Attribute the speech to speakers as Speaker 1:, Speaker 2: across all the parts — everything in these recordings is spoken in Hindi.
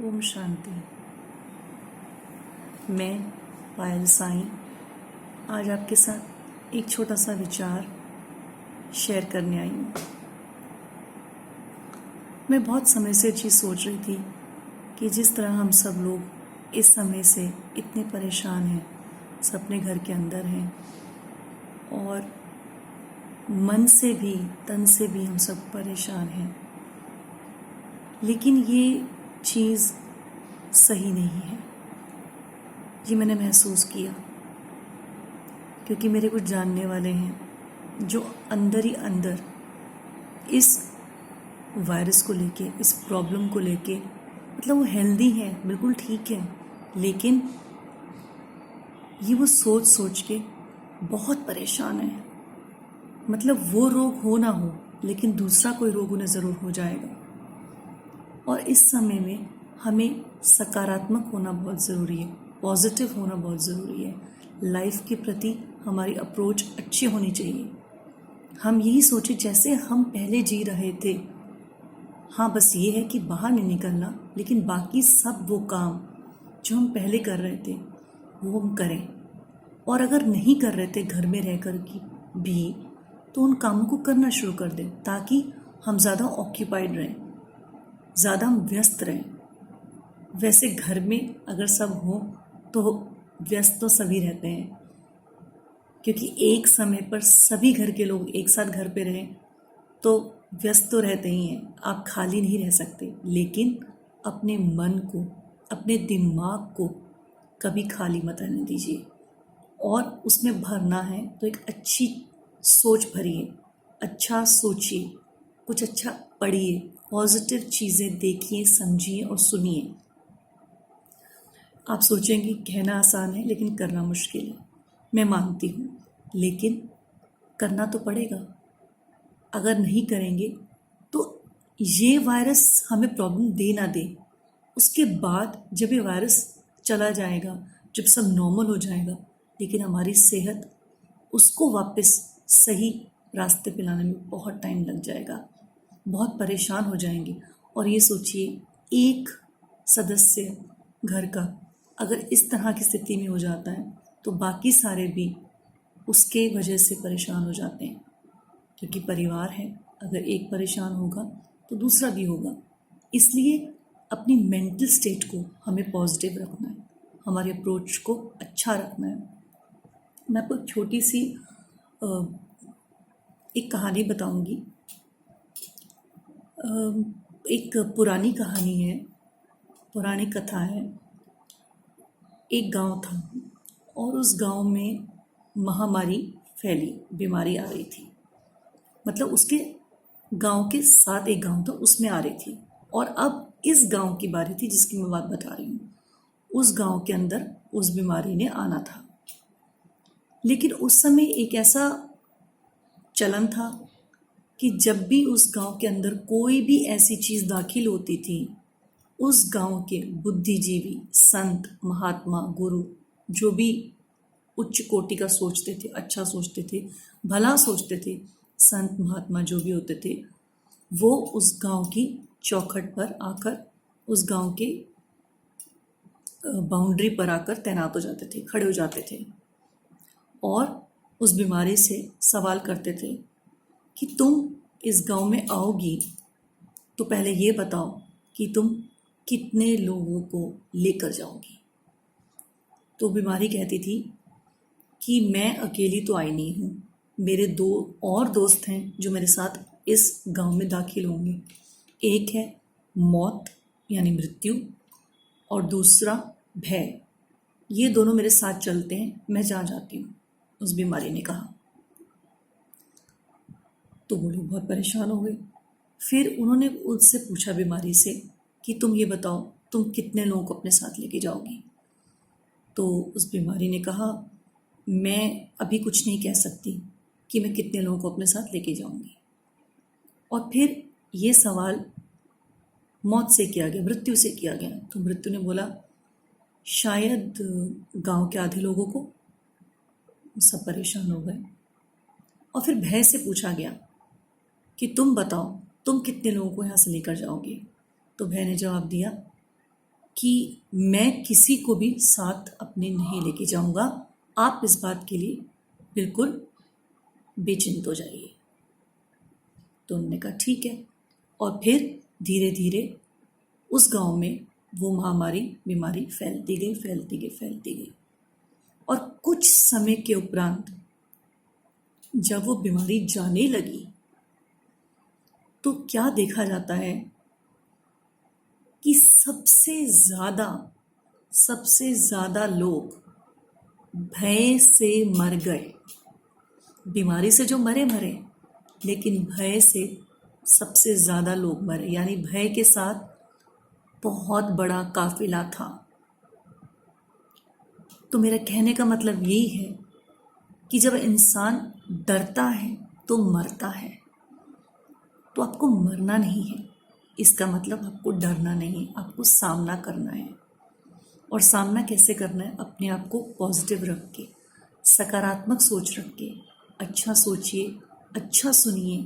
Speaker 1: ओम शांति। मैं पायल साईं आज आपके साथ एक छोटा सा विचार शेयर करने आई हूँ। मैं बहुत समय से चीज़ सोच रही थी कि जिस तरह हम सब लोग इस समय से इतने परेशान हैं, सब अपने घर के अंदर हैं और मन से भी तन से भी हम सब परेशान हैं, लेकिन ये चीज़ सही नहीं है। ये मैंने महसूस किया क्योंकि मेरे कुछ जानने वाले हैं जो अंदर ही अंदर इस वायरस को लेके, इस प्रॉब्लम को लेके, मतलब वो हेल्दी है, बिल्कुल ठीक है, लेकिन ये वो सोच सोच के बहुत परेशान है। मतलब वो रोग हो ना हो, लेकिन दूसरा कोई रोग उन्हें ज़रूर हो जाएगा। और इस समय में हमें सकारात्मक होना बहुत ज़रूरी है, पॉजिटिव होना बहुत ज़रूरी है। लाइफ के प्रति हमारी अप्रोच अच्छी होनी चाहिए। हम यही सोचे जैसे हम पहले जी रहे थे। हाँ, बस ये है कि बाहर नहीं निकलना, लेकिन बाकी सब वो काम जो हम पहले कर रहे थे वो हम करें। और अगर नहीं कर रहे थे घर में रह कर की भी, तो उन कामों को करना शुरू कर दें ताकि हम ज़्यादा ऑक्यूपाइड रहें, ज़्यादा हम व्यस्त रहें। वैसे घर में अगर सब हो तो व्यस्त तो सभी रहते हैं, क्योंकि एक समय पर सभी घर के लोग एक साथ घर पे रहें तो व्यस्त तो रहते ही हैं, आप खाली नहीं रह सकते। लेकिन अपने मन को, अपने दिमाग को कभी खाली मत रहने दीजिए, और उसमें भरना है तो एक अच्छी सोच भरिए, अच्छा सोचिए, कुछ अच्छा पढ़िए, पॉजिटिव चीज़ें देखिए, समझिए और सुनिए। आप सोचेंगे कहना आसान है लेकिन करना मुश्किल है, मैं मानती हूँ, लेकिन करना तो पड़ेगा। अगर नहीं करेंगे तो ये वायरस हमें प्रॉब्लम दे ना दे, उसके बाद जब ये वायरस चला जाएगा, जब सब नॉर्मल हो जाएगा, लेकिन हमारी सेहत उसको वापस सही रास्ते पे लाने में बहुत टाइम लग जाएगा, बहुत परेशान हो जाएंगे। और ये सोचिए, एक सदस्य घर का अगर इस तरह की स्थिति में हो जाता है तो बाकी सारे भी उसके वजह से परेशान हो जाते हैं, क्योंकि परिवार है, अगर एक परेशान होगा तो दूसरा भी होगा। इसलिए अपनी मेंटल स्टेट को हमें पॉजिटिव रखना है, हमारे अप्रोच को अच्छा रखना है। मैं आपको एक छोटी सी एक कहानी बताऊंगी। एक पुरानी कहानी है, पुरानी कथा है। एक गांव था और उस गांव में महामारी फैली, बीमारी आ रही थी। मतलब उसके गांव के साथ एक गांव था, उसमें आ रही थी। और अब इस गांव की बारी थी जिसकी मैं बात बता रही हूँ। उस गांव के अंदर उस बीमारी ने आना था। लेकिन उस समय एक ऐसा चलन था कि जब भी उस गांव के अंदर कोई भी ऐसी चीज़ दाखिल होती थी, उस गांव के बुद्धिजीवी, संत, महात्मा, गुरु, जो भी उच्च कोटि का सोचते थे, अच्छा सोचते थे, भला सोचते थे, संत महात्मा जो भी होते थे, वो उस गांव की चौखट पर आकर, उस गांव के बाउंड्री पर आकर तैनात हो जाते थे, खड़े हो जाते थे और उस बीमारी से सवाल करते थे कि तुम इस गांव में आओगी तो पहले ये बताओ कि तुम कितने लोगों को लेकर जाओगी। तो बीमारी कहती थी कि मैं अकेली तो आई नहीं हूँ, मेरे 2 और दोस्त हैं जो मेरे साथ इस गांव में दाखिल होंगे। एक है मौत यानी मृत्यु, और दूसरा भय। ये दोनों मेरे साथ चलते हैं, मैं जहाँ जाती हूँ, उस बीमारी ने कहा। तो वो लोग बहुत परेशान हो गए। फिर उन्होंने उससे पूछा बीमारी से कि तुम ये बताओ, तुम कितने लोगों को अपने साथ लेके जाओगी। तो उस बीमारी ने कहा, मैं अभी कुछ नहीं कह सकती कि मैं कितने लोगों को अपने साथ लेके जाऊंगी। और फिर ये सवाल मौत से किया गया, मृत्यु से किया गया। तो मृत्यु ने बोला, शायद गांव के आधे लोगों को। सब परेशान हो गए। और फिर भय से पूछा गया कि तुम बताओ, तुम कितने लोगों को यहाँ से लेकर जाओगे। तो भय ने जवाब दिया कि मैं किसी को भी साथ अपने नहीं लेके जाऊंगा, आप इस बात के लिए बिल्कुल बेचिंत हो जाइए। तो उन्होंने कहा ठीक है। और फिर धीरे धीरे उस गांव में वो महामारी बीमारी फैलती गई, फैलती गई, फैलती गई। और कुछ समय के उपरांत जब वो बीमारी जाने लगी तो क्या देखा जाता है कि सबसे ज़्यादा लोग भय से मर गए। बीमारी से जो मरे, लेकिन भय से सबसे ज़्यादा लोग मरे, यानी भय के साथ बहुत बड़ा काफिला था। तो मेरा कहने का मतलब यही है कि जब इंसान डरता है तो मरता है। तो आपको मरना नहीं है, इसका मतलब आपको डरना नहीं है, आपको सामना करना है। और सामना कैसे करना है? अपने आप को पॉजिटिव रख के, सकारात्मक सोच रख के, अच्छा सोचिए, अच्छा सुनिए।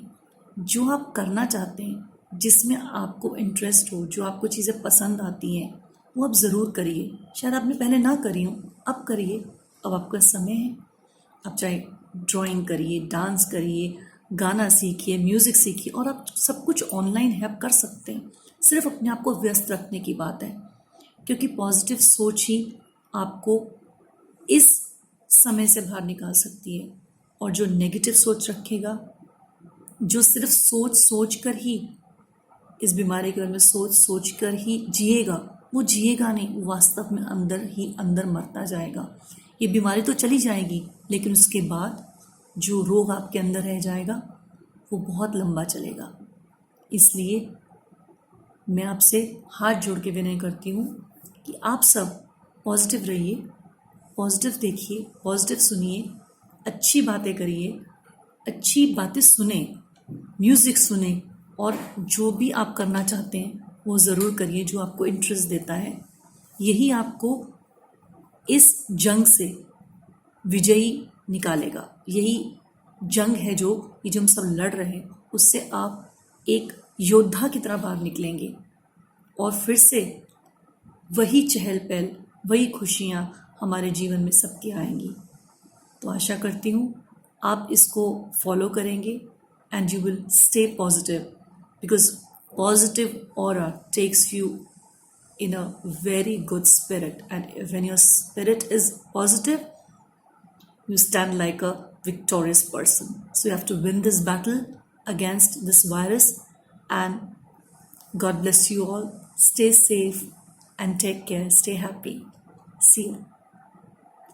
Speaker 1: जो आप करना चाहते हैं, जिसमें आपको इंटरेस्ट हो, जो आपको चीज़ें पसंद आती हैं, वो आप ज़रूर करिए। शायद आपने पहले ना करी हो, अब करिए। अब आपका समय है। आप चाहे ड्राइंग करिए, डांस करिए, गाना सीखिए, म्यूज़िक सीखिए, और आप सब कुछ ऑनलाइन है, आप कर सकते हैं। सिर्फ अपने आप को व्यस्त रखने की बात है, क्योंकि पॉजिटिव सोच ही आपको इस समय से बाहर निकाल सकती है। और जो नेगेटिव सोच रखेगा, जो सिर्फ सोच कर ही इस बीमारी के बारे में सोच कर ही जिएगा, वो जिएगा नहीं, वो वास्तव में अंदर ही अंदर मरता जाएगा। ये बीमारी तो चली जाएगी, लेकिन उसके बाद जो रोग आपके अंदर रह जाएगा वो बहुत लंबा चलेगा। इसलिए मैं आपसे हाथ जोड़ के विनय करती हूँ कि आप सब पॉजिटिव रहिए, पॉजिटिव देखिए, पॉजिटिव सुनिए, अच्छी बातें करिए, अच्छी बातें सुने, म्यूज़िक सुने, और जो भी आप करना चाहते हैं वो ज़रूर करिए, जो आपको इंटरेस्ट देता है। यही आपको इस जंग से विजयी निकालेगा। यही जंग है जो हम सब लड़ रहे हैं, उससे आप एक योद्धा की तरह बाहर निकलेंगे, और फिर से वही चहल पहल, वही खुशियाँ हमारे जीवन में सबके आएंगी। तो आशा करती हूँ आप इसको फॉलो करेंगे, and you will stay positive, because positive aura takes you in a very good spirit, and when your spirit is positive, you stand like a victorious person. So you have to win this battle against this virus, and God bless you all. Stay safe and take care. Stay happy. See you.